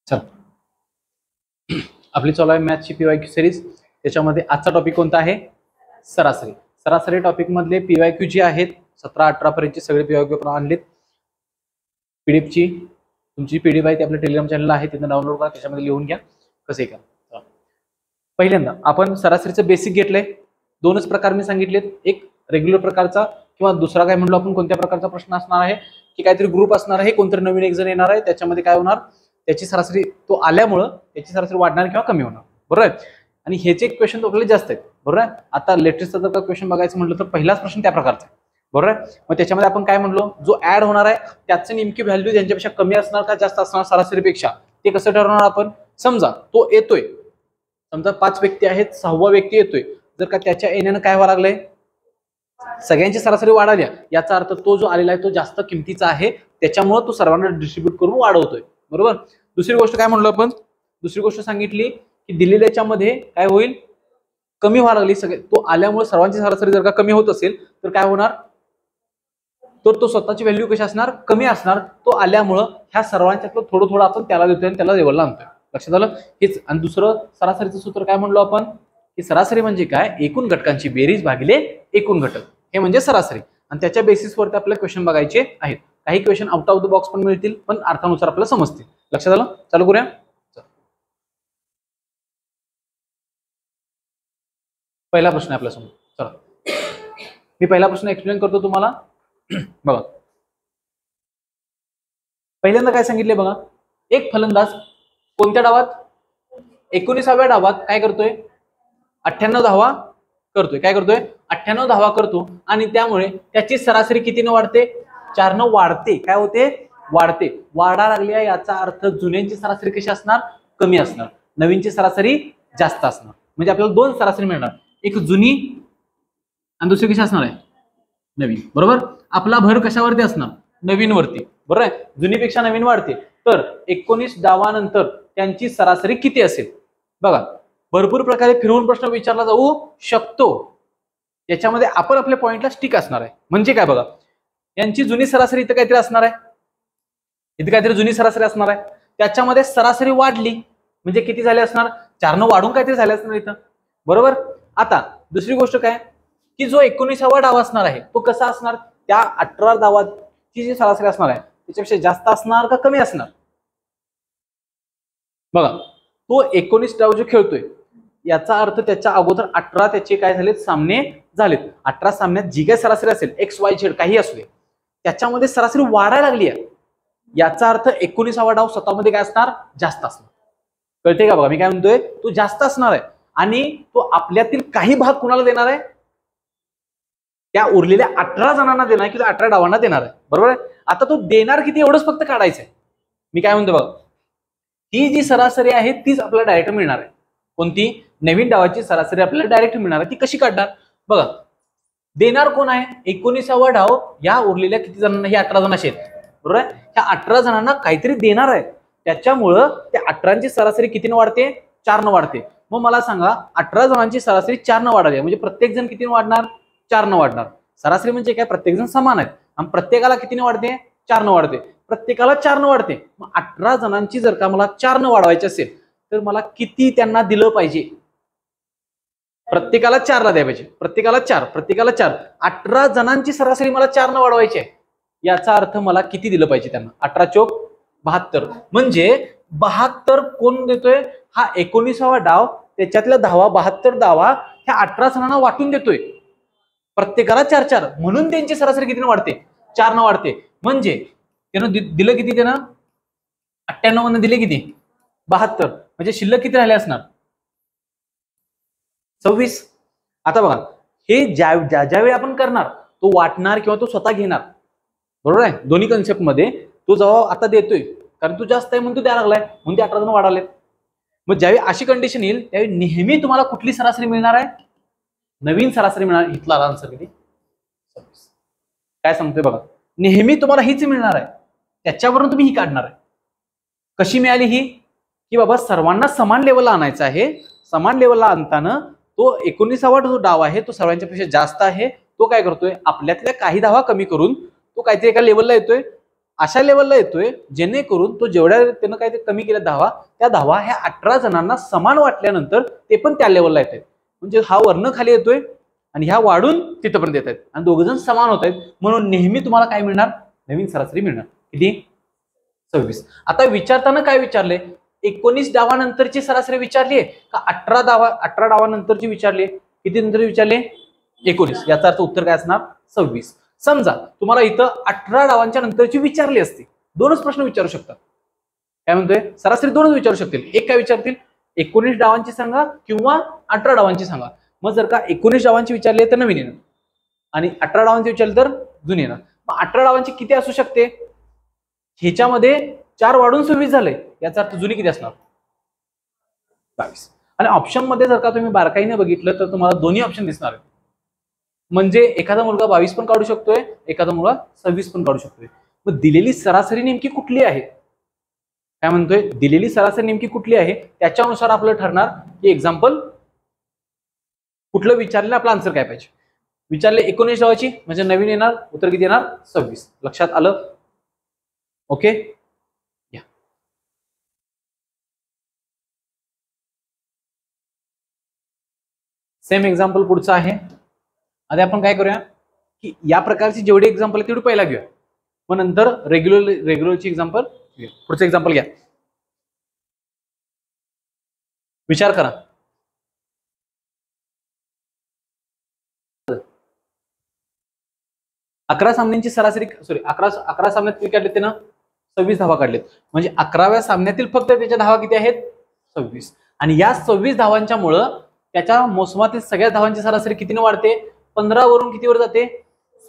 चल आपली चालू आहे मॅथची पीवायक्यू सिरीज. त्याच्यामध्ये आजचा टॉपिक कोणता आहे? सरासरी. सरासरी टॉपिक मधले पीवायक्यू जे आहेत 17-18 पर्यंतचे सगळे पीवायक्यू आपण आणलेत. पीडीएफची तुमची पीडीएफ आहे ती आपल्या टेलिग्राम चॅनल आहे, तिथं डाउनलोड करा, त्याच्यामध्ये लिहून घ्या कसे का. पहिल्यांदा आपण सरासरीचं बेसिक घेतलंय. दोनच प्रकार मी सांगितलेत, एक रेग्युलर प्रकारचा किंवा दुसरा काय म्हणलो आपण कोणत्या प्रकारचा प्रश्न असणार आहे की काहीतरी ग्रुप असणार आहे, कोणतरी नवीन एक जण येणार आहे, त्याच्यामध्ये काय होणार त्याची सरासरी तो आल्यामुळं त्याची सरासरी वाढणार किंवा कमी होणार. बरोबर आहे. आणि ह्याचे क्वेश्चन आपल्याला जास्त आहेत. बरोबर आहे. आता लेटेस्टचा जर का क्वेश्चन बघायचं म्हटलं तर पहिलाच प्रश्न त्या प्रकारचा आहे. बरोबर आहे. मग त्याच्यामध्ये आपण काय म्हणलो, जो ऍड होणार आहे त्याची नेमकी व्हॅल्यू त्यांच्यापेक्षा कमी असणार का जास्त असणार सरासरीपेक्षा, ते कसं ठरवणार आपण? समजा तो येतोय, समजा 5 व्यक्ती आहेत, 6वा व्यक्ती येतोय, जर का त्याच्या येण्यानं काय व्हावं लागलंय, सगळ्यांची सरासरी वाढाल्या, याचा अर्थ तो जो आलेला आहे तो जास्त किमतीचा आहे, त्याच्यामुळे तो सर्वांना डिस्ट्रीब्यूट करून वाढवतोय. बरोबर. दुसरी गोष्ट काय म्हणलो आपण, दुसरी गोष्ट सांगितली की दिलेल्याच्या मध्ये काय होईल, कमी व्हायला लागली, सगळे तो आल्यामुळे सर्वांची सरासरी जर का कमी होत असेल तर काय होणार, तर तो स्वतःची व्हॅल्यू कशी असणार, कमी असणार. तो आल्यामुळं ह्या सर्वांच्यातलं थोडं थोडं आपण त्याला देतोय आणि त्याला लेवलला आणतोय. लक्षात आलं हेच. आणि दुसरं सरासरीचं सूत्र काय म्हणलो आपण की सरासरी म्हणजे काय, एकूण घटकांची बेरीज भागिले एकूण घटक, हे म्हणजे सरासरी. आणि त्याच्या बेसिसवरती आपल्याला क्वेश्चन बघायचे आहेत. काही question out of the box पण मिळतील, पण अर्थानुसार आपल्याला समजतील. लक्षात आलं. चालू करूया. पहिला प्रश्न आहे आपल्या समोर. चला मी पहिला प्रश्न एक्सप्लेन करतो तुम्हाला. बघा पहिल्यांदा काय सांगितले बघा, एक फलंदाज कोणत्या डावात, 19व्या डावात काय करतोय, 98 धावा करतोय. काय करतोय, 98 धावा करतो आणि त्यामुळे त्याची सरासरी कितीने वाढते, 4ने वाढते. काय होते, वाढते. वाढा लागली आहे याचा अर्थ जुन्यांची सरासरी कशी असणार, कमी असणार, नवीनची सरासरी जास्त असणार. म्हणजे आपल्याला दोन सरासरी मिळणार, एक जुनी आणि दुसरी कशी असणार आहे, नवीन. बरोबर. आपला भर कशावरती असणार, नवीन वरती. बरोबर आहे. जुनीपेक्षा नवीन वाढते, तर 19 डावानंतर त्यांची सरासरी किती असेल. बघा भरपूर प्रकारे फिरवून प्रश्न विचारला जाऊ शकतो, याच्यामध्ये आपण आपल्या पॉइंटला स्टिक असणार आहे. म्हणजे काय बघा, यांची जुनी सरासरी इथं काहीतरी असणार आहे, इथे काहीतरी जुनी सरासरी असणार आहे, त्याच्यामध्ये सरासरी वाढली म्हणजे किती झाले असणार, 4ने वाढून काहीतरी झाले असणार इथं. बरोबर. आता दुसरी गोष्ट काय की जो 19वा डाव असणार आहे तो कसा असणार, त्या 18 डावाची जी सरासरी असणार आहे त्याच्यापेक्षा जास्त असणार का कमी असणार. बघा तो 19 डाव जो खेळतोय याचा अर्थ त्याच्या अगोदर 18 त्याचे काय झालेत, सामने झालेत. 18 सामन्यात जी काय सरासरी असेल XYZ काही असू दे, त्याच्यामध्ये सरासरी वाढायला लागली आहे, याचा अर्थ 19वा डाव स्वतःमध्ये काय असणार, जास्त असणार. कळते का? बघा मी काय म्हणतोय, तो जास्त असणार आहे आणि तो आपल्यातील काही भाग कुणाला देणार आहे, त्या उरलेल्या 18 जणांना देणार किंवा 18 डावांना देणार आहे. बरोबर आहे. आता तो देणार किती एवढंच फक्त काढायचंय. मी काय म्हणतो बघा, ही जी सरासरी आहे तीच आपल्याला डायरेक्ट मिळणार आहे. कोणती, नवीन डावाची सरासरी आपल्याला डायरेक्ट मिळणार आहे. ती कशी काढणार बघा, देणार कोण आहे, 19वा डाव या उरलेल्या किती जणांना, ही 18 जण आहेत. बरोबर आहे. ह्या 18 जणांना काहीतरी देणार आहे, त्याच्यामुळं त्या 18ची सरासरी कितीने वाढते, 4ने वाढते. मग मला सांगा 18 जणांची सरासरी 4ने वाढाली म्हणजे प्रत्येक जण कितीने वाढणार, 4ने वाढणार. सरासरी म्हणजे काय, प्रत्येक जण समान आहेत आणि प्रत्येकाला कितीने वाढते, 4ने वाढते. प्रत्येकाला 4ने वाढते. मग 18 जणांची जर का मला 4ने वाढवायची असेल तर मला किती त्यांना दिलं पाहिजे, प्रत्येकाला 4ला द्यायला पाहिजे. प्रत्येकाला 4, प्रत्येकाला 4. 18 जणांची सरासरी मला 4ने वाढवायची आहे, याचा अर्थ मला किती दिलं पाहिजे त्यांना, 18 चोक 72. म्हणजे 72 कोण देतोय, हा 19वा डाव त्याच्यातल्या 72 डावा ह्या 18 जणांना वाटून देतोय, प्रत्येकाला 4-4. म्हणून त्यांची सरासरी कितीने वाढते, 4ने वाढते. म्हणजे त्यानं दिलं किती, त्यानं 98 मधून दिले किती, 72. म्हणजे शिल्लक किती राहिले असणार, 26. आता बघा हे ज्यावेळी आपण करणार तो वाटणार किंवा तो स्वतः घेणार. बरोबर आहे. दोन्ही कन्सेप्ट मध्ये तो जेव्हा आता देतोय कारण तू जास्त आहे म्हणून तू द्यायला लागलाय, म्हणून ते 18 जण वाढालेत. मग ज्यावेळी अशी कंडिशन येईल त्यावेळी नेहमी तुम्हाला कुठली सरासरी मिळणार आहे, नवीन सरासरी मिळणार. इथला आन्सर किती, 26. काय सांगतोय बघा, नेहमी तुम्हाला हीच मिळणार आहे, त्याच्यावरून तुम्ही ही काढणार आहे. कशी मिळाली ही, की बाबा सर्वांना समान लेवलला आणायचं आहे. समान लेवलला आणताना तो 19वा जो डाव आहे तो सर्वांच्यापेक्षा जास्त आहे, तो काय करतोय, आपल्यातल्या काही धावा कमी करून तो काहीतरी एका लेवलला येतोय अशा लेवलला येतोय जेणेकरून तो जेवढ्या त्यानं काय ते कमी केलं धावा, त्या धावा ह्या 18 जणांना समान वाटल्यानंतर ते पण त्या लेवलला येत आहेत. म्हणजे हा वर्ण खाली येतोय आणि ह्या वाढून तिथपर्यंत येत आहेत आणि दोघ जण समान होत आहेत. म्हणून नेहमी तुम्हाला काय मिळणार, नवीन सरासरी मिळणार. किती? 26. आता विचारताना काय विचारले, 19 डावानंतरची सरासरी विचारली का 18 डावानंतरची विचारली? किती नंतर विचारले? 19. याचा अर्थ उत्तर काय असणार? 26. समजा तुम्हाला इथं 18 डावांच्या नंतरची विचारली असती, दोनच प्रश्न विचारू शकतात. काय म्हणतोय, सरासरी दोनच विचारू शकतील. एक काय विचारतील, 19 डावांची सांगा किंवा 18 डावांची सांगा. मग जर का 19 डावांची विचारली तर नवीन येणार आणि 18 डावांची विचारली तर जुनी येणार. मग 18 डावांची किती असू शकते? ह्याच्यामध्ये 4 वाढून 26 झाले, याचा अर्थ जुनी किती असणार? 22. आणि ऑप्शन मध्ये जर का तुम्ही बारकाईने बघितलं तर तुम्हाला दोन्ही ऑप्शन दिसणार आहेत. म्हणजे एखादा मुलगा 22 पण काढू शकतोय, एखादा मुलगा 26 पण काढू शकतोय. मग दिलेली सरासरी नेमकी कुठली आहे? काय म्हणतोय, दिलेली सरासरी नेमकी कुठली आहे त्याच्यानुसार आपलं ठरणार की एक्झाम्पल कुठलं विचारलेलं आपलं आन्सर काय पाहिजे. विचारले 19 डावाची म्हणजे नवीन येणार, उत्तर किती येणार? 26. लक्षात आलं? ओके. या सेम एक्झाम्पल पुढचं आहे. आता आपण काय करूया की या प्रकारची जेवढी एक्झाम्पल आहे तेवढी पहिला घेऊया, मग नंतर रेग्युलरची एक्झाम्पल घेऊया. पुढचं एक्झाम्पल घ्या, विचार करा. अकरा सामन्यांची सरासरी, सॉरी 11 सामन्यात किती काढलेत त्यानं? 26 धावा काढलेत. म्हणजे 11व्या सामन्यातील फक्त त्याच्या धावा किती आहेत? 26. आणि या 26 धावांच्या मुळे त्याच्या मोसमातील सगळ्या धावांची सरासरी कितीने वाढते? 15 वरून कितीवर जाते?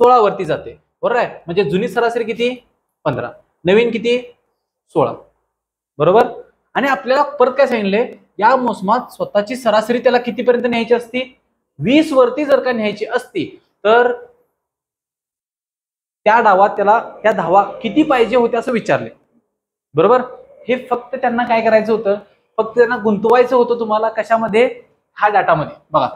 16 वरती जाते. बरोबर आहे. म्हणजे जुनी सरासरी किती? 15. नवीन किती? 16. बरोबर. आणि आपल्याला परत काय सांगितले, या मोसमात स्वतःची सरासरी त्याला कितीपर्यंत न्यायची असती? 20 वरती जर का न्यायची असती तर त्या डावात त्याला त्या धावा किती पाहिजे होत्या असं विचारले. बरोबर. हे फक्त त्यांना काय करायचं होतं, फक्त त्यांना गुंतवायचं होतं तुम्हाला कशामध्ये? हा डाटामध्ये. बघा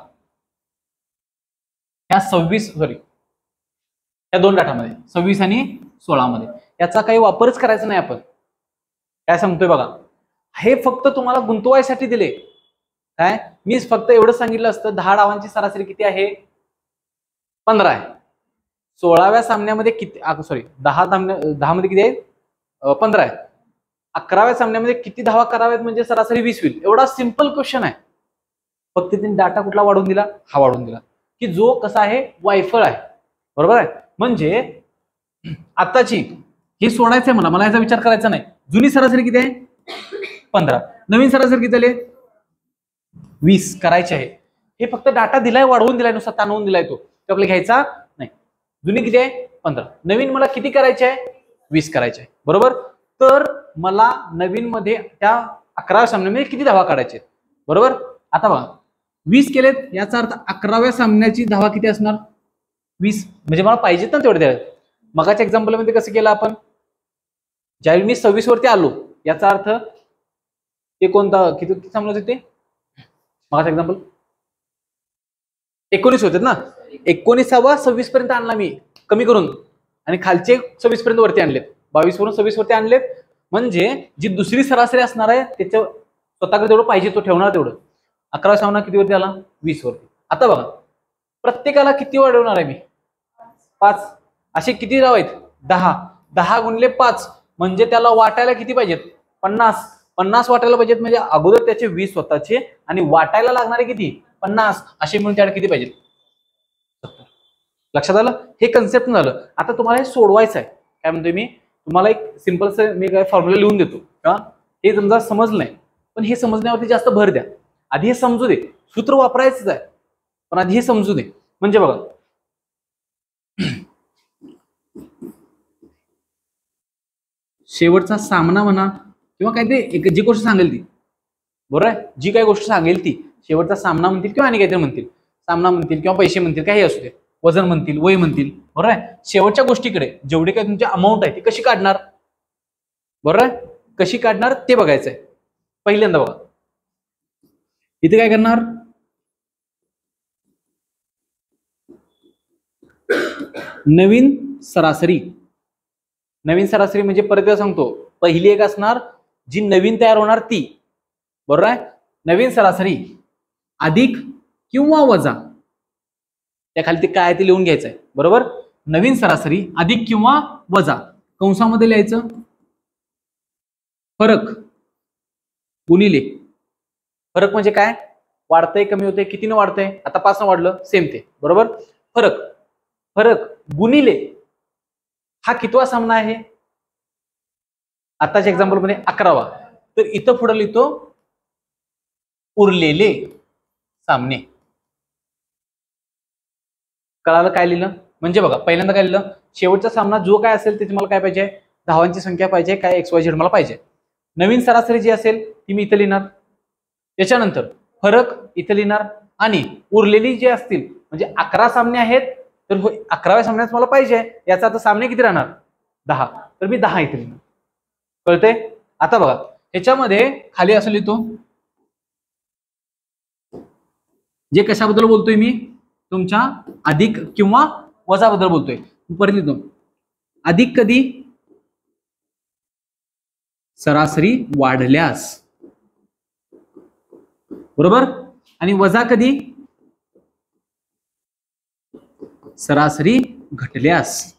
ह्या 26 सॉरी या दोन डाटामध्ये 26 आणि 16 मध्ये याचा काही वापरच करायचा नाही आपण. काय सांगतोय बघा, हे फक्त तुम्हाला गुंतवायसाठी दिले. काय मी फक्त एवढं सांगितलं असतं 10 डावांची सरासरी किती आहे? 15 आहे. 16व्या सामन्यामध्ये किती, सॉरी 10 मध्ये किती आहे? 15 आहे. 11व्या सामन्यामध्ये किती धावा कराव्यात म्हणजे सरासरी 20 होईल. एवढा सिंपल क्वेश्चन आहे. फक्त त्यांनी डाटा कुठला वाढवून दिला? हा वाढवून दिला की जो कसा आहे? वायफळ आहे. बरोबर आहे. म्हणजे आताची हे सोडायचंय मला याचा विचार करायचा नाही. जुनी सरासरी किती आहे? 15. नवीन सरासरी किती झाली? 20 करायचे आहे. हे फक्त डाटा दिलाय, वाढवून दिलाय, नुसता ताणवून दिलाय, तो आपल्याला घ्यायचा नाही. जुनी किती आहे? 15. नवीन मला किती करायचे आहे? 20 करायचे आहे. बरोबर. तर मला नवीन मध्ये त्या 11 सामन्यामध्ये किती धावा काढायचे? बरोबर. आता बघा 20 केलेत, याचा अर्थ 11व्या सामन्याची धावा किती असणार? 20. म्हणजे मला पाहिजेत ना तेवढे द्यावे. मगाच्या एक्झाम्पल मध्ये कसं केलं आपण? ज्यावेळी मी 26 वरती आलो, याचा अर्थ ते कोणता किती सामने होते? मगाचा एक्झाम्पल 19 होते ना. 19वा 26 पर्यंत आणला मी कमी करून आणि खालचे 26 पर्यंत वरती आणलेत. 22 वरून 26 वरती आणलेत. म्हणजे जी दुसरी सरासरी असणार आहे त्याच्या स्वतःकडे जेवढं पाहिजे तो ठेवणार तेवढं. 11 सामना किती वरती आला? 20 वरती. आता बघा प्रत्येकाला किती वाढवणार आहे मी? 5. असे किती धाव आहेत? 10. 10 गुणले 5 म्हणजे त्याला वाटायला किती पाहिजेत? 50. 50 वाटायला पाहिजेत. म्हणजे अगोदर त्याचे 20 स्वतःचे आणि वाटायला लागणारे किती? 50. असे म्हणून त्याला किती पाहिजेत? 70. लक्षात आलं? हे कन्सेप्ट झालं. आता तुम्हाला हे सोडवायचं आहे. काय म्हणतोय मी तुम्हाला एक सिंपल मी काय फॉर्म्युला लिहून देतो का? हे समजा समजलं नाही, पण हे समजण्यावरती जास्त भर द्या. आधी हे समजू दे. सूत्र वापरायचंच आहे पण आधी हे समजू दे. म्हणजे बघा शेवटचा सामना म्हणा किंवा काय ते जी गोष्ट सांगेल ती, बरोबर आहे, जी काही गोष्ट सांगेल ती शेवटचा सामना म्हणतील किंवा आणि काहीतरी म्हणतील. सामना म्हणतील किंवा पैसे म्हणतील, काही असू दे, वजन म्हणतील, वय म्हणतील. बरोबर आहे. शेवटच्या गोष्टीकडे जेवढी काही तुमची अमाऊंट आहे ती कशी काढणार? बरोबर आहे. कशी काढणार ते बघायचं आहे. पहिल्यांदा बघा इथे काय करणार? नवीन सरासरी नवीन सरासरी म्हणजे परत एकदा सांगतो, पहिली एक असणार जी नवीन तयार होणार ती, बरोबर आहे. नवीन सरासरी अधिक किंवा वजा, त्या खाली ते काय ते लिहून घ्यायचं आहे, बरोबर. नवीन सरासरी अधिक किंवा वजा, कंसामध्ये लिहायचं फरक गुणिले, फरक म्हणजे काय, वाढतंय कमी होतंय, कितीनं वाढतंय, आता 5 न वाढलं सेम ते, बरोबर. फरक फरक गुणिले हा कितवा सामना आहे, आताच्या एक्झाम्पल मध्ये 11वा, तर इथं पुढे लिहितो उरलेले सामने. कळालं काय लिहिलं, म्हणजे बघा पहिल्यांदा काय लिहिलं, शेवटचा सामना जो काय असेल त्याची मला काय पाहिजे, धावांची संख्या पाहिजे, काय XYZ मला पाहिजे. नवीन सरासरी जी असेल ती मी इथं लिहिणार, त्याच्यानंतर फरक इथं लिहिणार, आणि उरलेली जी असतील म्हणजे 11 सामने आहेत, तर 11व्या सामन्यात मला पाहिजे, याचा आता सामने किती राहणार 10, तर मी 10 इथे लिहिणार. कळतंय. आता बघा ह्याच्यामध्ये खाली असं लिहितो, जे कशाबद्दल बोलतोय मी, तुमच्या अधिक किंवा वजा बद्दल बोलतोय. परत लिहितो, अधिक कधी, सरासरी वाढल्यास, बरोबर, आणि वजा कधी, सरासरी घटल्यास.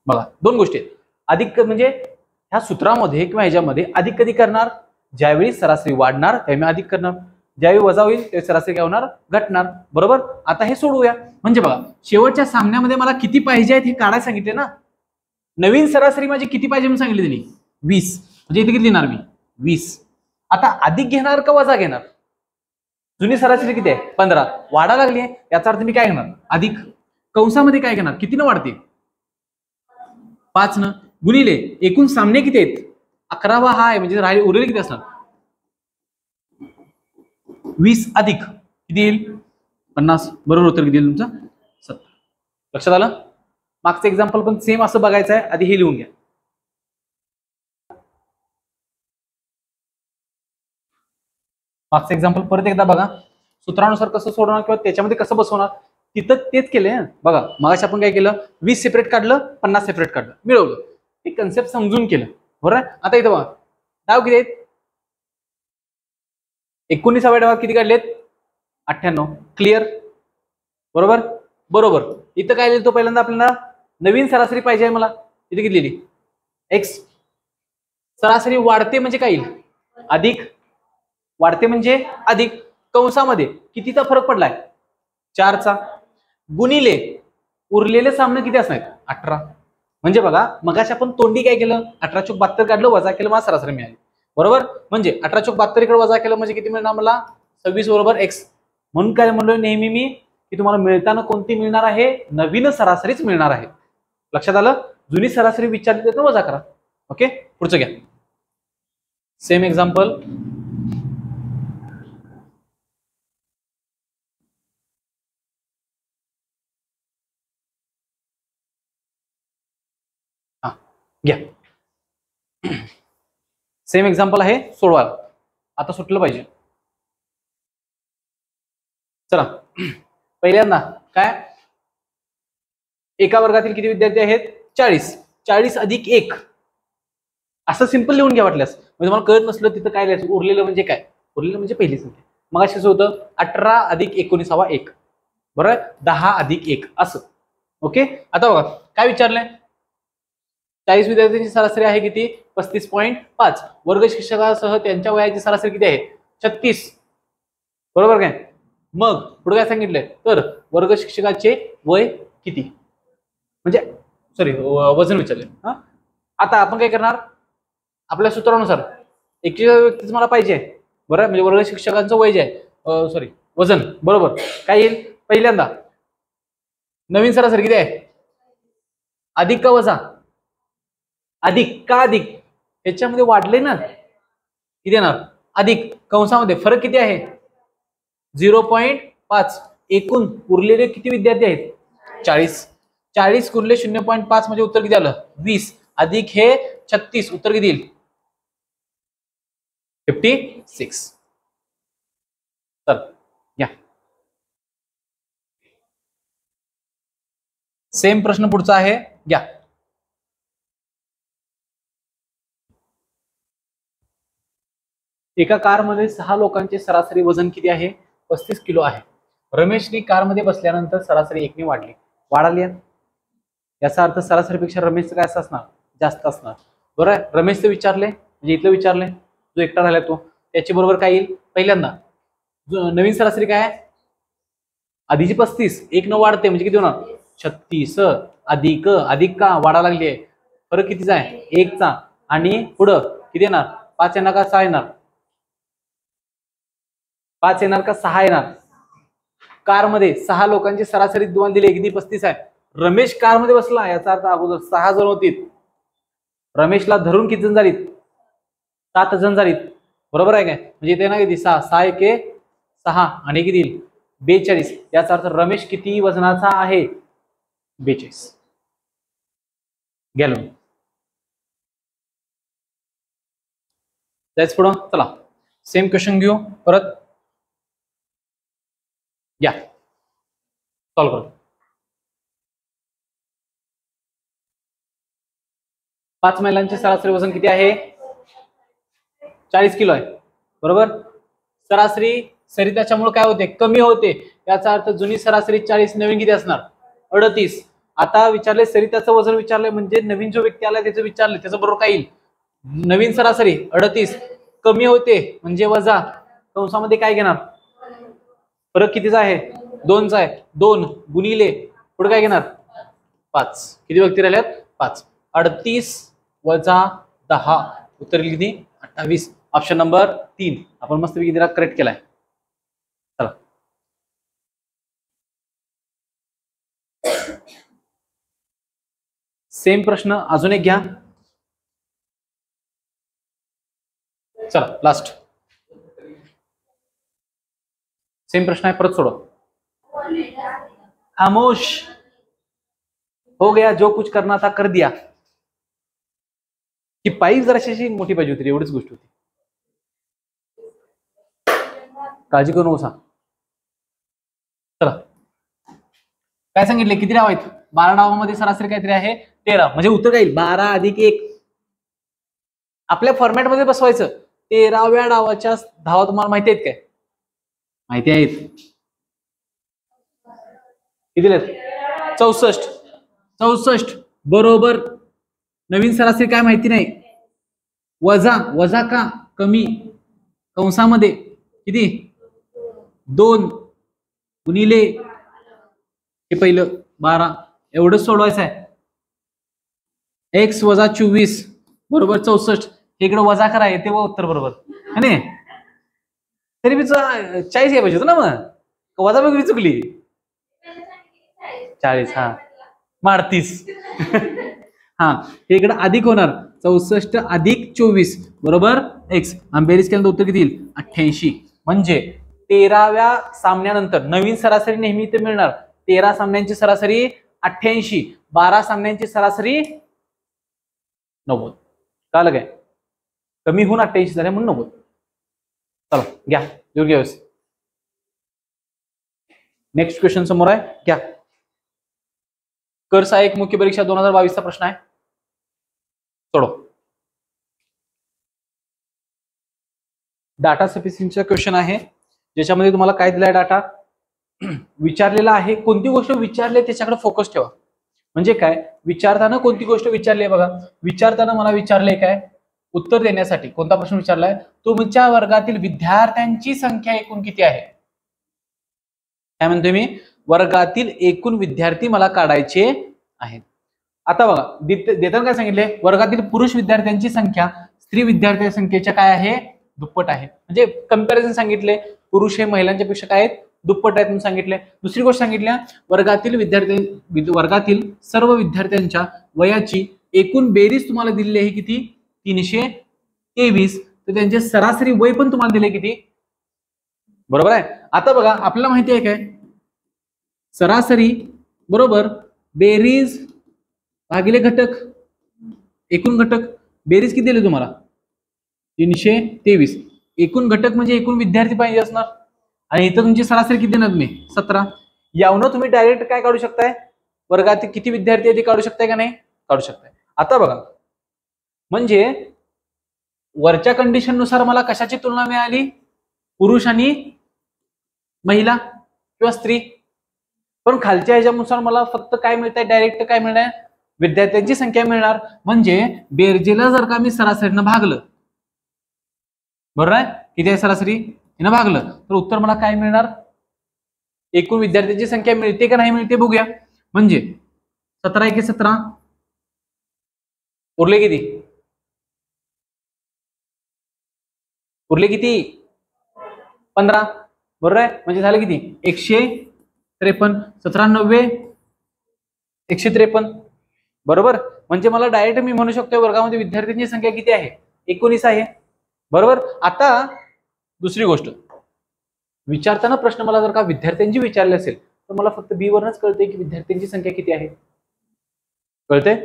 बघा दोन गोष्टी आहेत. अधिक म्हणजे ह्या सूत्रामध्ये किंवा ह्याच्यामध्ये अधिक कधी करणार, ज्यावेळी सरासरी वाढणार त्यावेळी मी अधिक करणार, ज्यावेळी वजा होईल त्यावेळी सरासरी काय होणार, घटणार, बरोबर. आता हे सोडवूया. म्हणजे बघा शेवटच्या सामन्यामध्ये मला किती पाहिजे आहेत हे काढायला सांगितले ना. नवीन सरासरी माझी किती पाहिजे म्हणून सांगितले त्यांनी, 20, म्हणजे इथे किती लिहिणार मी 20. आता अधिक घेणार का वजा घेणार, जुनी सरासरी किती आहे 15, वाढा लागली आहे, याचा अर्थ मी काय घेणार अधिक, कंसामध्ये काय घेणार, किती न वाढते 5 न, गुणिले एकूण सामने किती आहेत 11वा हा आहे, म्हणजे राहिले उरलेले किती असणार 20 अधिक किती येईल 50, बरोबर उत्तर किती येईल तुमचं 70. लक्षात आलं. मागचं एक्झाम्पल पण सेम असं बघायचं आहे, आधी हे लिहून घ्या. मागचं एक्झाम्पल परत एकदा बघा, सूत्रानुसार कसं सोडवणार किंवा त्याच्यामध्ये कसं बसवणार, तिथं तेच केलंय. बघा मगाशी आपण काय केलं, 20 सेपरेट काढलं, 50 सेपरेट काढलं, मिळवलं, हे कन्सेप्ट समजून केलं, बरोबर. आता इथं बघा डाव किती आहेत, 19व्या डावात किती काढलेत 98, क्लिअर, बरोबर. बरोबर इथं काय लिहितो, पहिल्यांदा आपल्याला नवीन सरासरी पाहिजे मला, इथे किती लिहिली x, सरासरी वाढते म्हणजे काय येईल अधिक, वाढते म्हणजे अधिक, कंसामध्ये कितीचा फरक पडलाय 4चा, गुणिले उरलेले सामने किती असणार 18. म्हणजे बघा मगाशी आपण तोंडी काय केलं, 18 चोक 72 काढलं, वजा केलं, मला सरासरी मिळाली, बरोबर. म्हणजे 18 चोक 72 इकडे वजा केलं म्हणजे किती मिळणार मला 26 बरोबर x. म्हणून काय म्हणलो नेहमी मी की तुम्हाला मिळताना कोणती मिळणार आहे, नवीन सरासरीच मिळणार आहे. लक्षात आलं. जुनी सरासरी विचारली तर वजा करा. ओके पुढचं घ्या. सेम एक्झाम्पल, घ्या. सेम एक्झाम्पल आहे, सोडवा. आता सुटलं पाहिजे. चला पहिल्यांदा काय, एका वर्गातील किती विद्यार्थी आहेत 40, 40 अधिक 1 असं सिंपल लिहून घ्या वाटल्यास. म्हणजे तुम्हाला कळत नसलं तिथं काय लिहायचं, उरलेलं म्हणजे काय, उरलेलं म्हणजे पहिली संख्या. मग अशी कसं होतं 18 अधिक 19वा 1, बरोबर 10 अधिक 1 असं. ओके आता बघा काय विचारलंय, 40 विद्यार्थ्यांची सरासरी आहे किती 35.5, वर्ग शिक्षकासह त्यांच्या वयाची सरासरी किती आहे 36, बरोबर काय. मग पुढे काय सांगितलंय, तर वर्ग शिक्षकाचे वय किती, म्हणजे सॉरी वजन विचारले. आता आपण काय करणार, आपल्या सूत्रानुसार 41 व्यक्तीच मला पाहिजे, बरोबर. म्हणजे वर्ग शिक्षकांचं वय जे आहे सॉरी वजन, बरोबर काय येईल, पहिल्यांदा नवीन सरासरी किती आहे, अधिक का वजा, अधिक का अधिक, याच्यामध्ये वाढले ना किती येणार अधिक, कंसामध्ये फरक किती आहे 0.5, एकूण उरलेले किती विद्यार्थी आहेत 40, 40 गुणिले 0.5 म्हणजे उत्तर किती आलं 20, अधिक हे 36 उत्तर किती येईल 56. चल या सेम प्रश्न पुढचा आहे घ्या. एका कारमध्ये 6 लोकांचे सरासरी वजन किती आहे? 35 किलो आहे. रमेशने कारमध्ये बसल्यानंतर सरासरी 1 ने वाढली. वाढ आली. याचा अर्थ सरासरीपेक्षा रमेशचं काय असणार? जास्त असणार. बरोबर आहे. रमेशचं विचारले म्हणजे इथलं विचारले, जो एकटा राहिला तो त्याची बरोबर काय येईल? पहिल्यांदा नवीन सरासरी काय आहे? आधीची 35 1 न वाढते म्हणजे किती होणार? 36 अधिक अधिक का वाढा लागली आहे, फरक कितीचा आहे? 1 चा. आणि पुढं किती येणार? 5 येणार का 6 येणार? 5 येणार का 6 येणार? कारमध्ये 6 लोकांची सरासरी तुम्हाला दिली किती? 35 आहे. रमेश कारमध्ये बसला, याचा अर्थ अगोदर 6 जण होतील. रमेशला धरून किती जण झालीत? 7 जण झालीत. बरोबर आहे काय? म्हणजे इथे ना किती? 6 6 1 6 आणि किती येईल? 42. याचा अर्थ रमेश किती वजनाचा आहे? 42. गेलो. जायचं पुढं. चला सेम क्वेश्चन घेऊ परत. या सॉल्व करू. 5 महिलांचे सरासरी वजन किती आहे? 40 किलो आहे. बरोबर. सरासरी सरिताच्यामुळे काय होते? कमी होते. याचा अर्थ जुनी सरासरी 40, नवीन किती असणार? 38. आता विचारले सरिताचं वजन विचारलंय म्हणजे नवीन जो व्यक्ती आलाय त्याचं विचारले, त्याचं बरोबर काय येईल? नवीन सरासरी 38 कमी होते म्हणजे वजा कंसामध्ये काय घेणार? फरक कितीचा आहे? 2चा आहे. 2 गुणिले पुढे काय घेणार? 5. किती व्यक्ती राहिल्यात? 5. 38 वजा 10 उत्तर किती? 28. ऑप्शन नंबर 3 आपण मस्त पैकी करेक्ट केलाय. चला सेम प्रश्न अजून एक घ्या. चला लास्ट सेम प्रश्न आहे, परत सोडो. खामोश हो गया, जो कुछ करना था कर दिया. ही पाईप जराशी मोठी पाहिजे होती, एवढीच गोष्ट होती. काळजी करू नकोसा. चला काय सांगितले? किती डाव आहेत? 12 डावामध्ये सरासरी काहीतरी आहे 13. म्हणजे उत्तर काय येईल? 12 अधिक 1. आपल्या फॉर्मॅट मध्ये बसवायचं. 13व्या डावाच्या धावा तुम्हाला माहिती आहेत काय? माहिती आहेत. किती आहेत? 64. 64 बरोबर. नवीन सरासरी काय माहिती नाही. वजा वजा का? कमी कंसामध्ये किती? 2 गुणिले हे पहिलं 12 एवढंच सोडवायचं आहे. x वजा 24 बरोबर 64. इकडे वजा करा येते व उत्तर बरोबर है ना. तरी मी 40 घ्या पाहिजे होतं ना, मग वजा बघ चुकली. 40 हा मार 30. हा हे इकडे अधिक होणार. 64 अधिक 24 बरोबर x. आणि बेरीज केल्यानंतर उत्तर किती येईल? 88. म्हणजे 13व्या सामन्यानंतर नवीन सरासरी नेहमी इथे मिळणार. 13 सामन्यांची सरासरी 88, 12 सामन्यांची सरासरी 90. कळलं काय? कमी होऊन 88 झाले म्हणून 90. चला घ्या योग्य व्यवस्थित. नेक्स्ट क्वेश्चन समोर आहे, घ्या. कर सहाय्यक मुख्य परीक्षा 2022 चा प्रश्न आहे, सोडो. डाटा सफिशियन्सीचा क्वेश्चन आहे, ज्याच्यामध्ये तुम्हाला काय दिलाय? डाटा विचारलेला आहे. कोणती गोष्ट विचारली त्याच्याकडे फोकस ठेवा. म्हणजे काय? विचारताना कोणती गोष्ट विचारली आहे बघा. विचारताना मला विचारले काय? उत्तर देण्यासाठी कोणता प्रश्न विचारलाय? तुमच्या वर्गातील विद्यार्थ्यांची संख्या एकूण किती आहे? काय म्हणतोय मी? वर्गातील एकूण विद्यार्थी मला काढायचे आहेत. आता बघा देताना काय सांगितले? वर्गातील पुरुष विद्यार्थ्यांची संख्या स्त्री विद्यार्थ्यांच्या संख्येच्या काय आहे? दुप्पट आहे. म्हणजे कंपॅरिझन सांगितले. पुरुष हे महिलांच्या पेक्षा काय आहेत? दुप्पट आहेत म्हणून सांगितले. दुसरी गोष्ट सांगितल्या, वर्गातील सर्व विद्यार्थ्यांच्या वयाची एकूण बेरीज तुम्हाला दिलेली आहे किती? 323. तर त्यांचे सरासरी वय पण तुम्हाला दिले किती? बरोबर आहे. आता बघा आपल्याला माहिती आहे काय? सरासरी बरोबर बेरीज भागिले घटक, एकूण घटक. बेरीज किती दिली तुम्हाला? 323. एकूण घटक म्हणजे एकूण विद्यार्थी पाहिजे असणार. आणि इथं तुमची सरासरी किती देणार तुम्ही? 17. यावनं तुम्ही डायरेक्ट काय काढू शकताय? वर्गात किती विद्यार्थी आहे ते काढू शकताय का नाही? काढू शकताय. आता बघा म्हणजे वरच्या कंडिशन नुसार मला कशाची तुलना मिळाली, पुरुष आणि महिला किंवा स्त्री. पण खालच्या ह्याच्यानुसार मला फक्त काय मिळतंय, डायरेक्ट काय मिळणार, विद्यार्थ्यांची संख्या मिळणार. म्हणजे बेरजेला जर का मी सरासरीनं भागलं, बरोबर आहे, किती आहे सरासरी, हिनं भागलं, तर उत्तर मला काय मिळणार, एकूण विद्यार्थ्यांची संख्या मिळते का नाही मिळते बघूया. म्हणजे 17 एके 17, उरले किती, उरले किती 15, बरोबर आहे. म्हणजे झालं किती 153, 17 153, बरोबर. म्हणजे मला डायरेक्ट मी म्हणू शकतो वर्गामध्ये विद्यार्थ्यांची संख्या किती आहे, 19 आहे, बरोबर. आता दुसरी गोष्ट, विचारताना प्रश्न मला जर का विद्यार्थ्यांची विचारले असेल तर मला फक्त बी वरनच कळते की विद्यार्थ्यांची संख्या किती आहे, कळते.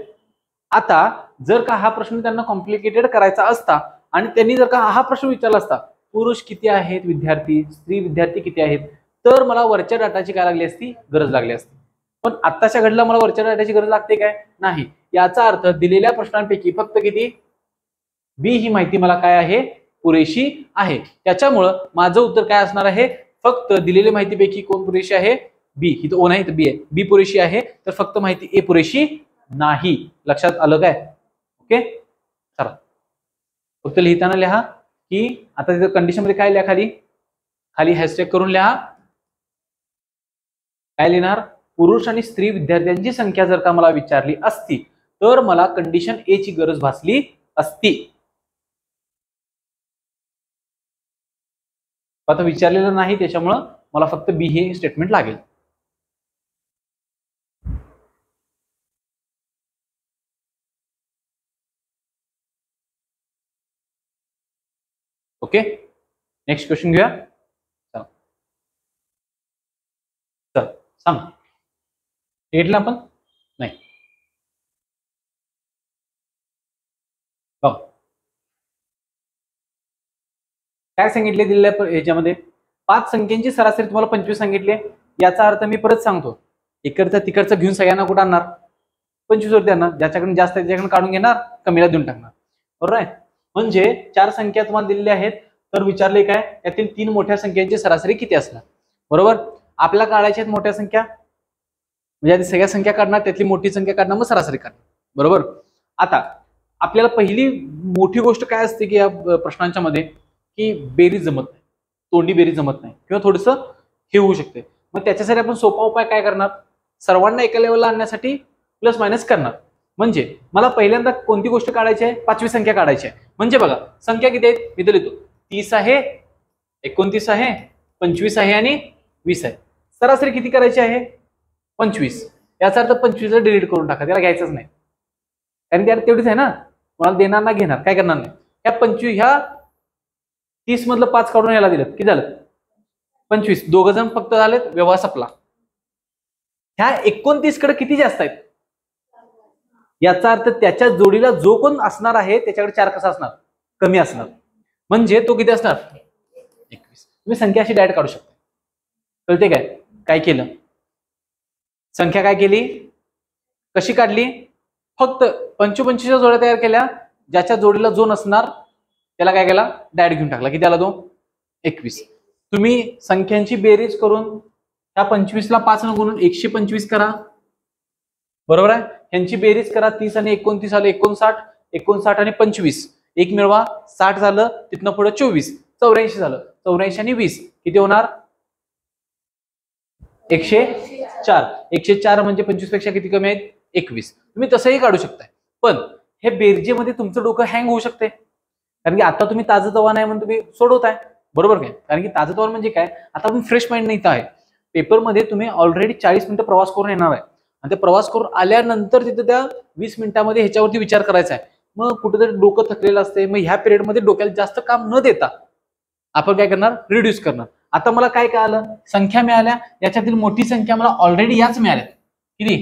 आता जर का हा प्रश्न त्यांना कॉम्प्लिकेटेड करायचा असता आणि त्यांनी जर का हा प्रश्न विचारला असता, पुरुष किती आहेत विद्यार्थी, स्त्री विद्यार्थी किती आहेत, तर मला वरच्या डाटाची काय लागली असती, गरज लागली असती. पण आत्ताच्या घडीला मला वरच्या डाटाची गरज लागते काय, नाही. याचा अर्थ दिलेल्या प्रश्नांपैकी फक्त किती, बी ही माहिती मला काय आहे, पुरेशी आहे. त्याच्यामुळं माझं उत्तर काय असणार आहे, फक्त दिलेल्या माहितीपैकी कोण पुरेशी आहे, बी. ही तर ओ नाही तर बी आहे, बी पुरेशी आहे, तर फक्त माहिती ए पुरेशी नाही. लक्षात आलं काय, ओके. चला फक्त लिहिताना लिहा की आता तिथं कंडिशन मध्ये काय लिहा, खाली खाली हॅशटॅग करून लिहा, काय लिहिणार, पुरुष आणि स्त्री विद्यार्थ्यांची संख्या जर का मला विचारली असती तर मला कंडिशन ए ची गरज भासली असती. आता विचारलेलं नाही त्याच्यामुळं मला फक्त बी हे स्टेटमेंट लागेल. ओके, नेक्स्ट क्वेश्चन घेऊया. चल सांग, घेतलं आपण नाही, काय सांगितले दिलेल्या ह्याच्यामध्ये, 5 संख्यांची सरासरी तुम्हाला 25 सांगितले. याचा अर्थ मी परत सांगतो, इकडचं तिकडचं घेऊन सगळ्यांना कुठं आणणार, 25 वरती आणणार, ज्याच्याकडे जास्त आहे त्याच्याकडे काढून घेणार, कमीला देऊन टाकणार, बरोबर आहे. म्हणजे 4 संख्या तुम्हाला दिलेल्या आहेत, तर विचारले काय, यातील 3 मोठ्या संख्यांची सरासरी किती असणार, बरोबर. आपल्याला काढायच्या आहेत मोठ्या संख्या, म्हणजे आधी सगळ्या संख्या काढणार, त्यातली मोठी संख्या काढणार, मग सरासरी काढणार, बरोबर. आता आपल्याला पहिली मोठी गोष्ट काय असते की या प्रश्नांच्या मध्ये, की बेरीज जमत नाही, तोंडी बेरीज जमत नाही किंवा थोडंसं हे होऊ शकते. मग त्याच्यासाठी आपण सोपा उपाय काय करणार, सर्वांना एका लेवलला आणण्यासाठी प्लस मायनस करणार. म्हणजे मला पहिल्यांदा कोणती गोष्ट काढायची आहे, 5वी संख्या काढायची आहे. म्हणजे बघा संख्या किती आहेत, मी तर लिहितो 30 आहे, 29 आहे, 25 आहे आणि 20 आहे. सरासरी किती करायची आहे, 25. याचा अर्थ 25 डिलीट करून टाका, त्याला घ्यायचंच नाही, कारण त्याला तेवढीच आहे ना, कोणाला देणार ना घेणार, काय करणार नाही. ह्या 25 ह्या 30 मधलं 5 काढून याला दिलं, किती झालं 25, दोघ जण फक्त झालेत, व्यवहार संपला. ह्या 29 कडे किती जास्त आहेत, याचा अर्थ त्याच्या जोडीला जो कोण असणार आहे त्याच्याकडे 4 कसा असणार, कमी असणार. म्हणजे तो किती असणार 21. तुम्ही संख्या अशी डायरेक्ट काढू शकता, कळते काय. काय केलं, संख्या काय केली, कशी काढली, फक्त 25 जोड्या तयार केल्या, ज्याच्या जोडीला जो नसणार त्याला काय केला, डायरेक्ट घेऊन टाकला, किती आला तो 21. तुम्ही संख्यांची बेरीज करून त्या 25 ला 5 ने गुणून 125 करा, बरोबर आहे. यांची बेरीज करा, 30 आणि 29 आले 59, 59 आणि 25 एक मिळवा, 60 झालं, तिथनं पुढे 24, 84 झालं, 84 आणि 20 किती होणार 104. 104 म्हणजे 25 पेक्षा किती कमी आहेत 21. तुम्ही तसंही काढू शकताय, पण हे बेरजेमध्ये तुमचं डोकं हँग होऊ शकते, कारण की आता तुम्ही ताजं तवान आहे म्हणून तुम्ही सोडवताय, बरोबर काय. कारण की ताजं तवान म्हणजे काय, आता आपण फ्रेश माइंड नाही आहे, पेपरमध्ये तुम्ही ऑलरेडी 40 मिनिटं प्रवास करून येणार आहे आणि ते प्रवास करून आल्यानंतर तिथे त्या 20 मिनिटांमध्ये ह्याच्यावरती विचार करायचा आहे. मग कुठेतरी डोकं थकलेलं असते, मग ह्या पिरियडमध्ये डोक्याला जास्त काम न देता आपण काय करणार, रिड्यूस करणार. आता मला काय कळालं, संख्या मिळाल्या, याच्यातील मोठी संख्या मला ऑलरेडी याच मिळाल्या, किती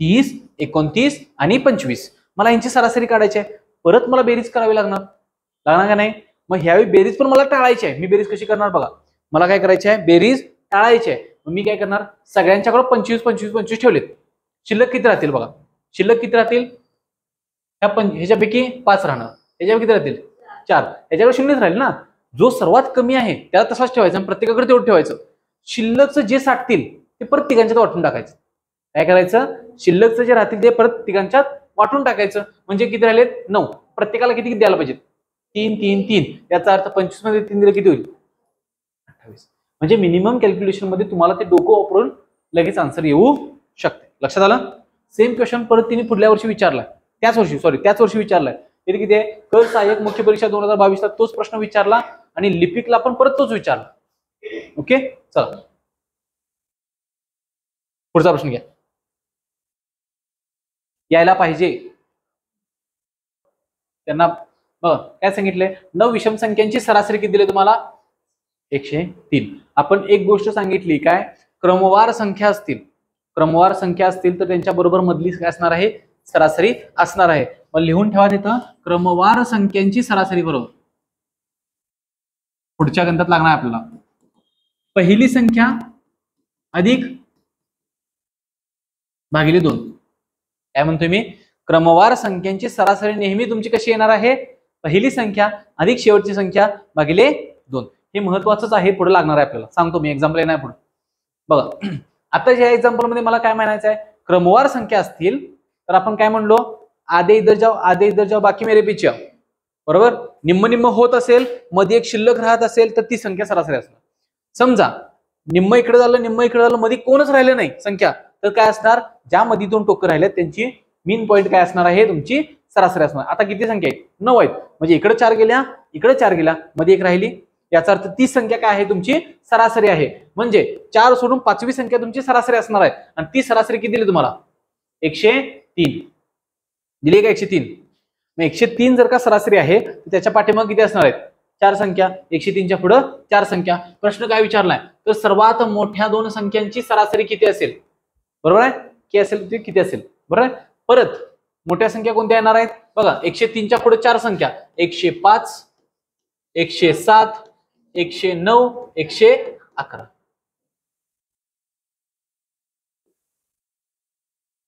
30, 29 आणि 25. मला यांची सरासरी काढायची आहे, परत मला बेरीज करावी लागणार का नाही. मग ह्यावेळी बेरीज पण मला टाळायची आहे. मी बेरीज कशी करणार बघा, मला काय करायची आहे, बेरीज टाळायची आहे. मग मी काय करणार, सगळ्यांच्याकडे 25 25 25 ठेवलेत, शिल्लक किती राहतील बघा, शिल्लक किती राहतील, ह्याच्यापैकी 5 राहणार, ह्याच्यापैकी किती राहतील 4, याच्याकडे 0च राहील ना. जो सर्वात कमी आहे त्याला तसाच ठेवायचा आणि प्रत्येकाकडे तेवढं ठेवायचं. शिल्लकचं जे साठतील ते परत तिघांच्यात वाटून टाकायचं. काय करायचं, शिल्लकचं जे राहतील ते परत तिघांच्यात वाटून टाकायचं. म्हणजे किती राहिले 9, प्रत्येकाला किती द्यायला पाहिजे 3 3 3. याचा अर्थ 25 मध्ये 3 दिले किती होईल 28. म्हणजे मिनिमम कॅल्क्युलेशन मध्ये तुम्हाला ते डोकं वापरून लगेच आन्सर येऊ शकते. लक्षात आलं. सेम क्वेश्चन परत तिने पुढल्या वर्षी विचारलाय, त्याच वर्षी विचारलाय. तरी किती आहे, कर सहाय्यक मुख्य परीक्षा 2022 ला तोच प्रश्न विचारला आणि लिपिकला पण परत तोच विचारला. ओके, चला पुढचा प्रश्न घ्या. यायला पाहिजे त्यांना. काय सांगितलंय, 9 विषम संख्यांची सरासरी किती दिली तुम्हाला 103. आपण एक गोष्ट सांगितली, काय क्रमवार संख्या असतील तर त्यांच्या बरोबर मधली काय असणार आहे, सरासरी असणार आहे. मग लिहून ठेवा तिथं क्रमवार संख्यांची सरासरी बरोबर. पुढच्या गणितात लागणार आपल्याला पहिली संख्या अधिक भागिले 2. काय म्हणतोय मी, क्रमवार संख्यांची सरासरी नेहमी तुमची कशी येणार आहे, पहिली संख्या अधिक शेवटची संख्या भागिले 2. हे महत्वाचंच आहे, पुढे लागणार आहे आपल्याला. सांगतो मी, एक्झाम्पल येणार पुढे बघा. आता या एक्झाम्पल मध्ये मला काय म्हणायचं आहे, क्रमवार संख्या असतील तर आपण काय म्हणलो, आधे इधर जाओ बाकी मेरे पीछे आओ. बरोबर. निम्म निम्म होत असेल, मध्ये एक शिल्लक राहत असेल तर ती संख्या सरासरी असणार. समजा निम्म इकडे झालं मध्ये कोणच राहिलं नाही संख्या, तर काय असणार, ज्या मध्ये 2 टोकं राहिले त्यांची मीन पॉईंट काय असणार आहे, तुमची सरासरी असणार. आता किती संख्या आहेत, 9 आहेत. म्हणजे इकडे 4 गेल्या, इकडे 4 गेल्या, मध्ये एक राहिली. याचा अर्थ ती संख्या काय आहे, तुमची सरासरी आहे. म्हणजे 4 सोडून 5वी संख्या तुमची सरासरी असणार आहे. आणि ती सरासरी किती दिली तुम्हाला 103 दिली का 103. मग 103 जर का सरासरी आहे तर त्याच्या पाठीमागे किती असणार आहेत, 4 संख्या. 103च्या पुढे 4 संख्या. प्रश्न काय विचारलाय, तर सर्वात मोठ्या 2 संख्यांची सरासरी किती असेल. बरोबर आहे, किती असेल बरोबर आहे. परत मोठ्या संख्या कोणत्या येणार आहेत बघा, 103च्या पुढे 4 संख्या, 105 107 109 111.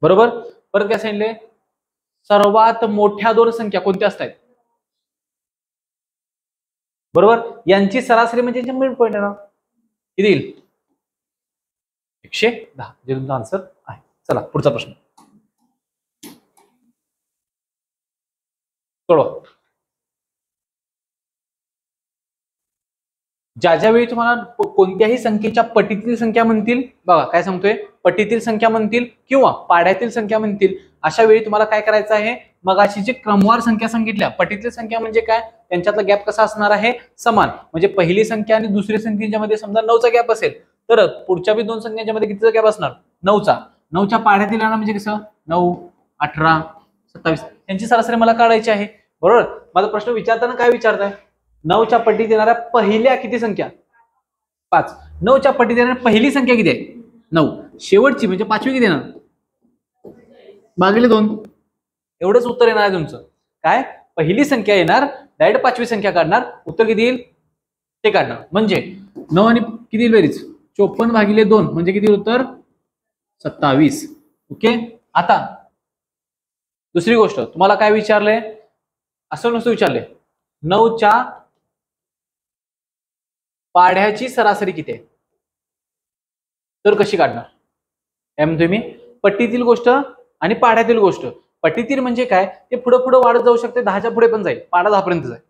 बरोबर. परत काय सांगितले, सर्वात मोठ्या 2 संख्या कोणत्या असतात. बरोबर, यांची सरासरी म्हणजे मिड पॉईंट येणार. किती येईल 110. जे तुमचा आन्सर आहे. चला पुढचा प्रश्न सोडवा. ज्या वेळी तुम्हाला कोणत्याही संख्येच्या पटीतील संख्या म्हणतील, बघा काय सांगतोय, पटीतील संख्या म्हणतील किंवा पाड्यातील संख्या म्हणतील, अशा वेळी तुम्हाला काय करायचं आहे, मगाशी जे क्रमवार संख्या सांगितल्या, पटीतील संख्या म्हणजे काय, त्यांच्यातला गॅप कसा असणार आहे, समान. म्हणजे पहिली संख्या आणि दुसरी संख्येच्या मध्ये समजा 9चा गॅप असेल तर पुढच्या बी 2 संख्यांच्या मध्ये कितीचा गॅप असणार 9चा. 9च्या पाड्यातील येणार म्हणजे कसं 9 18 27. यांची सरासरी मला काढायची आहे. बरोबर. माझा प्रश्न विचारताना काय विचारताय, 9च्या पटीत येणाऱ्या पहिल्या किती संख्या 5. 9च्या पटीत येणाऱ्या पहिली संख्या किती आहे 9. शेवटची म्हणजे 5वी किती येणार भागिले 2. एवढंच उत्तर येणार आहे तुमचं. काय, पहिली संख्या येणार, डायरेक्ट 5वी संख्या काढणार, उत्तर किती येईल ते काढणार. म्हणजे 9 आणि किती येईल बेरीज 54 भागिले 2 म्हणजे किती उत्तर 27. ओके. आता दुसरी गोष्ट तुम्हाला काय विचारलंय, असं नुसतं विचारलंय 9च्या पाढ्याची सरासरी किती आहे, तर कशी काढणार. काय म्हणतोय मी, पट्टीतील गोष्ट आणि पाढ्यातील गोष्ट. पट्टीतील म्हणजे काय, ते पुढे पुढे वाढत जाऊ शकते, 10च्या पुढे पण जाईल, पाढा 10 पर्यंत जाईल.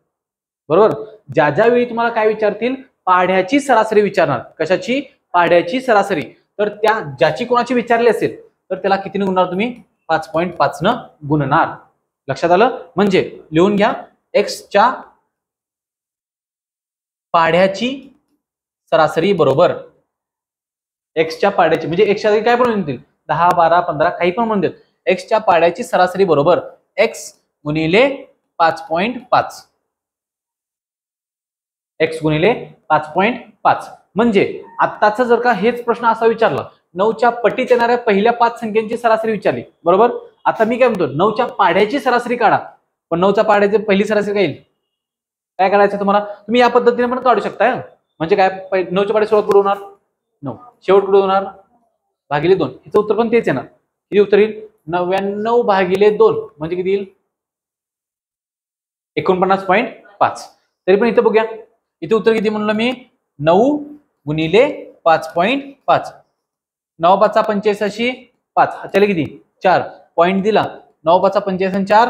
बरोबर. ज्या वेळी तुम्हाला काय विचारतील, पाढ्याची सरासरी विचारणार. कशाची, पाढ्याची सरासरी. तर त्या ज्याची कोणाची विचारली असेल तर त्याला कितीने गुणणार तुम्ही 5.5 न गुणणार. लक्षात आलं. म्हणजे लिहून घ्या, एक्सच्या पाढ्याची सरासरी बरोबर एक्सच्या पाड्याची, म्हणजे एक्सच्या काय पण म्हणतील 10 12 15 काही पण म्हणतात, एक्सच्या पाड्याची सरासरी बरोबर एक्स गुणिले 5.5. एक्स गुणिले 5.5. म्हणजे आत्ताच जर का हेच प्रश्न असा विचारला, 9च्या पटीत येणाऱ्या पहिल्या 5 संख्यांची सरासरी विचारली. बरोबर. आता मी काय म्हणतो, 9च्या पाढ्याची सरासरी काढा. पण 9च्या पाढ्याची पहिली सरासरी काय येईल, काय करायचं तुम्हाला, तुम्ही या पद्धतीने पण काढू शकता. म्हणजे काय, 9च्या पाढ्या सुरुवात कुठे होणार 9, शेवट कुठे होणार भागिले 2. याचं उत्तर पण तेच येणार. किती उत्तर येईल 99 भागिले 2 म्हणजे किती येईल 49.5. 5. तरी पण इथं बघूया, इथे उत्तर किती म्हणलं मी, 9 गुणिले 5.5. 9 5 45 अशी 5, त्याला किती 4 पॉईंट दिला. 9 5 45 आणि 4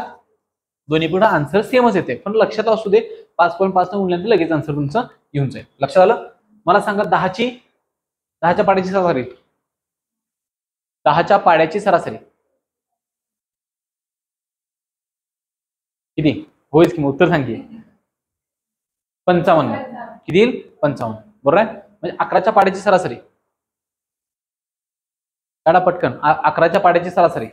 दोन्ही पुढे आन्सर सेमच येते, पण लक्षात असू दे 5.5 न गुणल्यानंतर लगेच आन्सर तुमचं येऊन जाईल. लक्षात आलं. मला सांगा 10च्या पाड्याची सरासरी, 10च्या पाड्याची सरासरी किती होईल की, उत्तर सांग की. 55. किती येईल, 55. बरोबर आहे. म्हणजे 11च्या पाड्याची सरासरी काढा पटकन. 11च्या पाड्याची सरासरी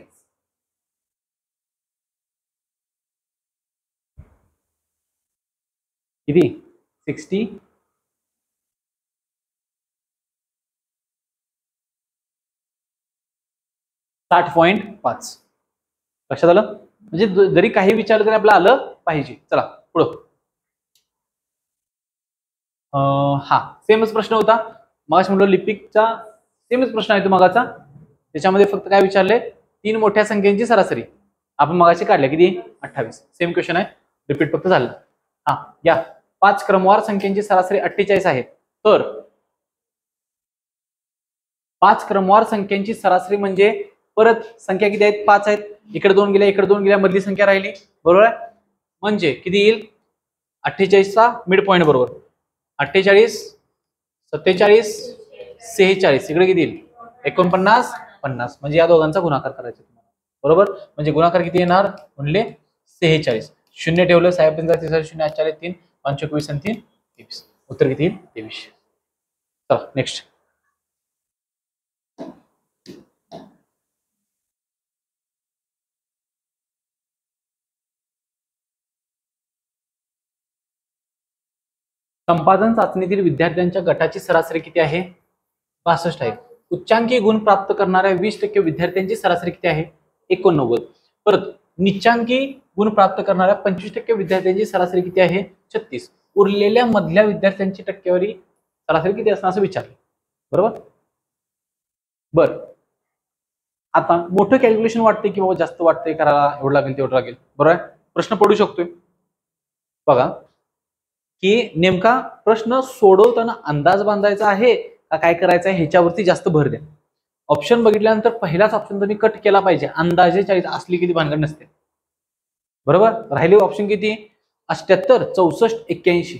किती, 60. 60.5. लक्षात आलं. म्हणजे जरी काही विचारलं तरी आपलं आलं पाहिजे. चला पुढं. हा सेमच प्रश्न होता मगाशी म्हणलो, लिपिकचा सेमच प्रश्न आहे तो मगाचा. त्याच्यामध्ये फक्त काय विचारले, 3 मोठ्या संख्यांची सरासरी आपण मगाशी काढल्या, किती 28. सेम क्वेश्चन आहे, रिपीट फक्त झालं. हा या 5 क्रमवार संख्यांची सरासरी 48 आहे. तर 5 क्रमवार संख्यांची सरासरी म्हणजे परत संख्या किती आहेत, 5 आहेत. इकडे 2 गेल्या, इकडे 2 गेल्या, मधली संख्या राहिली. बरोबर आहे. म्हणजे किती येईल, 48चा मिड पॉईंट बरोबर 48, 47, 46. इकडे किती येईल, 49, 50. म्हणजे या दोघांचा गुणाकार करायचा तुम्हाला. बरोबर. म्हणजे गुणाकार किती येणार, म्हणले 46. 0 ठेवलं, 6 5 0 4 3 5 21 आणि 3 23. उत्तर किती येईल, 23. चला नेक्स्ट. संपादन चाचणीतील विद्यार्थ्यांच्या गटाची सरासरी किती आहे, 62 आहे. उच्चांकी गुण प्राप्त करणाऱ्या 20% विद्यार्थ्यांची सरासरी किती आहे, 89. परत निच्चांकी गुण प्राप्त करणाऱ्या 25% विद्यार्थ्यांची सरासरी किती आहे, 36. उरलेल्या मधल्या विद्यार्थ्यांची टक्केवारी सरासरी किती असणार असं विचारलं. बरोबर. बर आता मोठं कॅल्क्युलेशन वाटते की बाबा जास्त वाटतंय करायला, एवढं लागेल तेवढं लागेल. बरोबर आहे. प्रश्न पडू शकतोय बघा, की नेमका प्रश्न सोडवताना अंदाज बांधायचा आहे का काय करायचं आहे ह्याच्यावरती जास्त भर द्या. ऑप्शन बघितल्यानंतर पहिलाच ऑप्शन तुम्ही कट केला पाहिजे. अंदाजे 40 असली किती भानगड नसते. बरोबर. राहिले ऑप्शन किती, 78, 64, 81.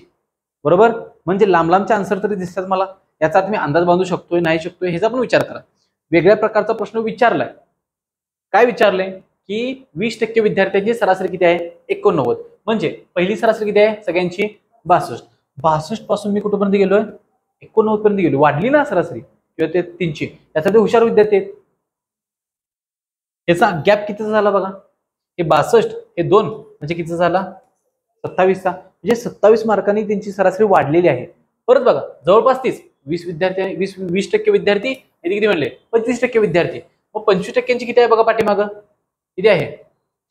बरोबर. म्हणजे लांब लांबचे आन्सर तरी दिसतात मला. याचा तुम्ही अंदाज बांधू शकतोय नाही शकतोय ह्याचा पण विचार करा. वेगळ्या प्रकारचा प्रश्न विचारलाय. काय विचारलंय की 20% विद्यार्थ्यांची सरासरी किती आहे, 89. म्हणजे पहिली सरासरी किती आहे सगळ्यांची, 62. 62 पासून मी कुठपर्यंत गेलोय, 89 पर्यंत गेलो. वाढली ना सरासरी, किंवा ते 300. यासाठी हुशार विद्यार्थी आहेत. याचा गॅप कितीचा झाला बघा, हे 62 हे 2 म्हणजे कितीचा झाला, 27चा. म्हणजे 27 मार्कांनी त्यांची सरासरी वाढलेली आहे. परत बघा जवळपास 20 विद्यार्थी, 20% विद्यार्थी, हे किती म्हणले 25% विद्यार्थी. मग 25%ची किती आहे बघा पाठीमागं, किती आहे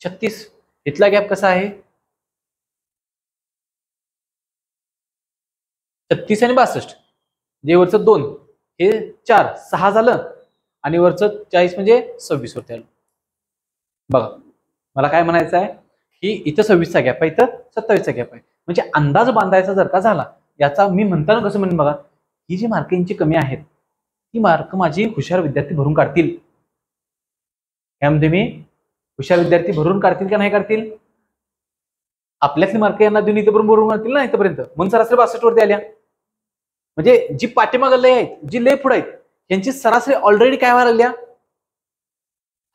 36. इथला गॅप कसा आहे, 36 आणि 62. जे वरचं 2 हे 4 6 झालं, आणि वरचं 40 म्हणजे 26 वरती आलं. बघा मला काय म्हणायचं आहे की इथं 26चा गॅप आहे, इथं 27चा गॅप आहे. म्हणजे अंदाज बांधायचा जर का झाला, याचा मी म्हणताना कसं म्हणेन बघा, ही जी मार्क यांची कमी आहेत ती मार्क माझी हुशार विद्यार्थी भरून काढतील. यामध्ये मी हुशार विद्यार्थी भरून काढतील का नाही काढतील, आपल्यातली मार्क यांना देऊन इथं भरून काढतील ना इथपर्यंत. म्हणून सरासरी 62 वरती आल्या. म्हणजे जी पाठीमागं लय आहेत, जी लय पुढे आहेत, यांची सरासरी ऑलरेडी काय व्हायला लागल्या,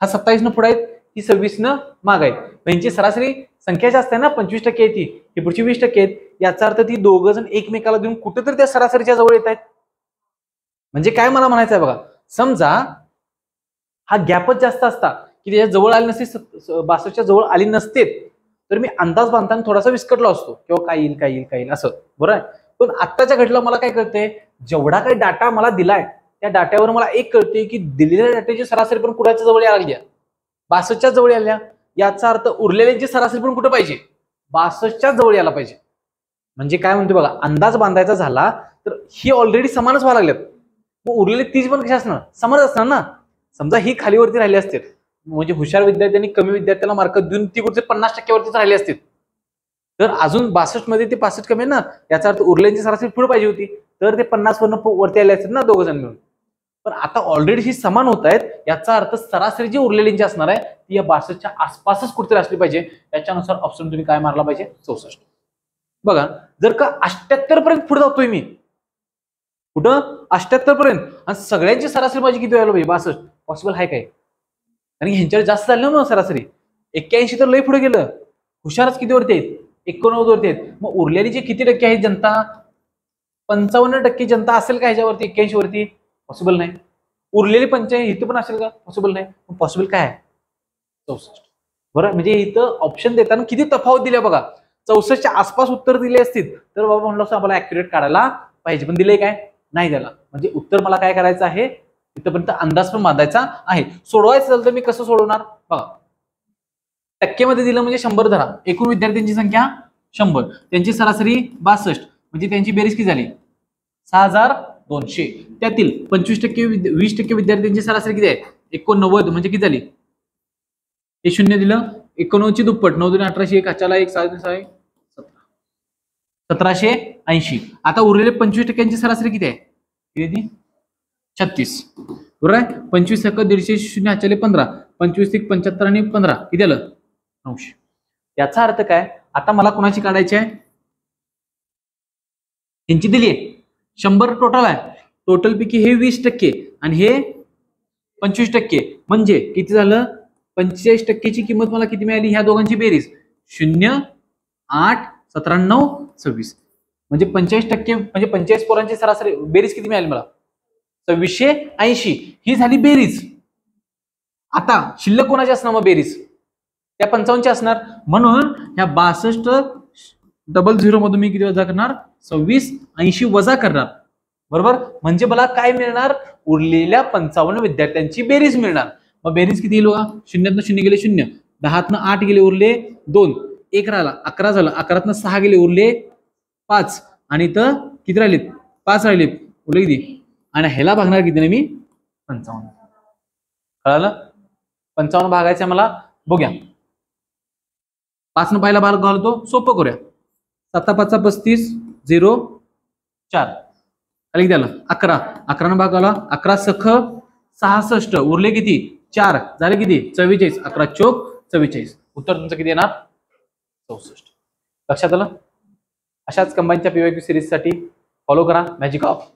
हा 27 न पुढे आहेत, ही 26 न माग आहेत. यांची सरासरी संख्या जास्त आहे ना, 25% आहे ती, ही पुढची 20% आहेत. याचा अर्थ ती दोघं जण एकमेकाला देऊन कुठेतरी त्या सरासरीच्या जवळ येत आहेत. म्हणजे काय मला म्हणायचं आहे बघा, समजा हा गॅपच जास्त असता की त्याच्या जवळ आले नसते, 62च्या जवळ आली नसते, तर मी अंदाज बांधताना थोडासा विस्कटला असतो किंवा काय येईल काय येईल काय येईल असं. बरोबर आहे. पण आत्ताच्या घटनेला मला काय कळतंय, जेवढा काही डाटा मला दिलाय त्या डाट्यावर मला एक कळते की दिलेल्या डाट्याची सरासरी पण कुणाच्या जवळ आल्या, 62च्या जवळ आल्या. याचा अर्थ उरलेल्यांची सरासरी पण कुठे पाहिजे, 62च्या जवळ यायला पाहिजे. म्हणजे काय म्हणतो बघा, अंदाज बांधायचा झाला तर ही ऑलरेडी समानच व्हायला लागल्यात, मग उरलेले 30 पण कशा असणार, समानच असणार ना. समजा ही खालीवरती राहिली असते, म्हणजे हुशार विद्यार्थ्यांनी कमी विद्यार्थ्याला मार्क देऊन ती कुठे 50% वरतीच राहिली असते. तर अजून 62 मध्ये ते 65 कमी आहे ना, याचा अर्थ उरलेली सरासरी पुढे पाहिजे होती, तर ते 50 वरनं वरती आले असतील ना दोघ जण मिळून. पण आता ऑलरेडी ही समान होत आहेत, याचा अर्थ सरासरी जी उरलेली असणार आहे ती या 62च्या आसपासच कुठेतरी असली पाहिजे. याच्यानुसार ऑप्शन तुम्ही काय मारला पाहिजे? 64. बघा, जर का 78 पर्यंत पुढे जातोय मी, कुठं 78 पर्यंत, आणि सगळ्यांची सरासरी माझी किती व्हायला पाहिजे? 62. पॉसिबल आहे काय? आणि ह्यांच्यावर जास्त झालं ना सरासरी. 81 तर लय पुढे गेलं. हुशारच किती वरती आहेत? 89 वरती आहेत. मग उरलेली जी किती टक्के आहेत जनता? 55% जनता असेल का ह्याच्यावरती 81 वरती? पॉसिबल नाही. उरलेली 85 इथं पण असेल का? पॉसिबल नाही. पॉसिबल काय आहे? 64. बरं, म्हणजे इथं ऑप्शन देताना किती तफावत दिल्या बघा. 64च्या आसपास उत्तर दिले असतील तर बाबा म्हणलं असं आम्हाला ऍक्युरेट काढायला पाहिजे, पण दिले काय? नाही दिला. म्हणजे उत्तर मला काय करायचं आहे? इथपर्यंत अंदाज पण बांधायचा आहे. सोडवायचं असेल तर मी कसं सोडवणार? बघा, टक्केमध्ये दिलं म्हणजे 100 धरा. एकूण विद्यार्थ्यांची संख्या 100, त्यांची सरासरी 62, म्हणजे त्यांची बेरीज किती झाली? 6200. त्यातील 20% विद्यार्थ्यांची सरासरी किती आहे? 89, म्हणजे किती झाली? हे शून्य दिलं, 89 ची दुप्पट, 9 2 1800, 1 हाच्याला 1 6 6 1780. आता उरलेले 25% सरासरी किती आहे? किती? 36. बरोबर आहे. 25 × 150, 0 हाच्याले 15, 25 × 75 आणि 15 किती आलं? 900. याचा अर्थ काय? आता मला कोणाची काढायची आहे? यांची दिली आहे 100 टोटल आहे. टोटल पैकी हे 20% आणि हे 25%, म्हणजे किती झालं? 45%ची किंमत मला किती मिळाली? ह्या दोघांची बेरीज 0 8 17 9 26, म्हणजे 45%, म्हणजे 45 पोरांची सरासरी बेरीज किती मिळाली मला? 2680. ही झाली बेरीज. आता शिल्लक कोणाची असणार मग बेरीज? त्या 55ची असणार. म्हणून ह्या 6200 मधून मी किती वजा करणार? 2680 वजा करणार. बरोबर, म्हणजे मला काय मिळणार? उरलेल्या 55 विद्यार्थ्यांची बेरीज मिळणार. मग बेरीज किती येईल बघा? 0 0 गेले 0, 10 8 गेले उरले 2, 1 राहिला 11 झालं, 11 6 गेले उरले 5, आणि इथं किती राहिलेत? 5 राहिले, उरले किती? आणि ह्याला भागणार किती मी? 55. कळालं? 55 भागायचं मला. बघूया, 5 न पहिला भाग घालतो, सोपं करूया. 7 5 35 0 4 किती झालं? 11. 11 भाग आला, 11 सख 66, उरले किती? 4 झाले किती? 44. 11 चोक 44. उत्तर तुमचं किती येणार? 64. लक्षात आलं? अशाच कंबाईनच्या पीवायक्यू सिरीज साठी फॉलो करा मॅजिक ऑफ